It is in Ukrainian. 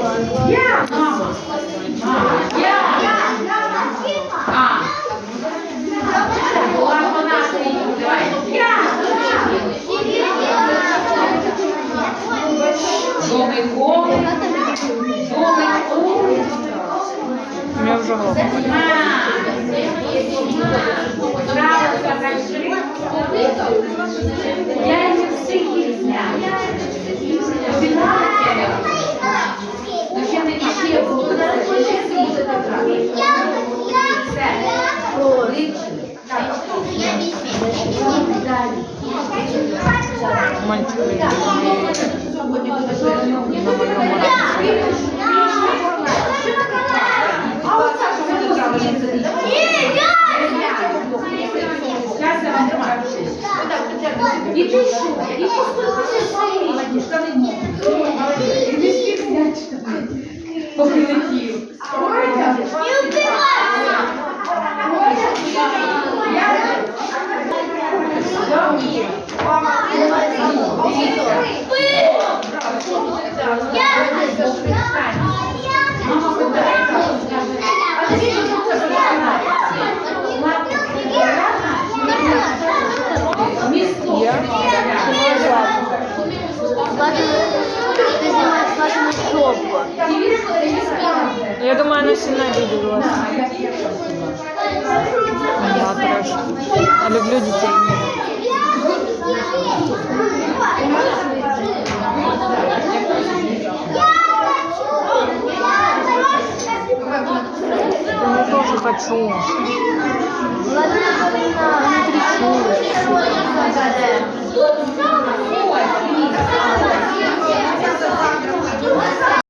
Я, мама. Я. А. Вона стоїть. Давай. Я. Домико. Я вже голодна. Я не всіх їх зняла. Ну ще не ще було. Мальчик. І ти що? І поступати свої штани. І не стігнять. Поки летів. Я думаю, она сильно обиделась. Я трэш. Я люблю детей. Я тоже хочу. Ладно, не кричу.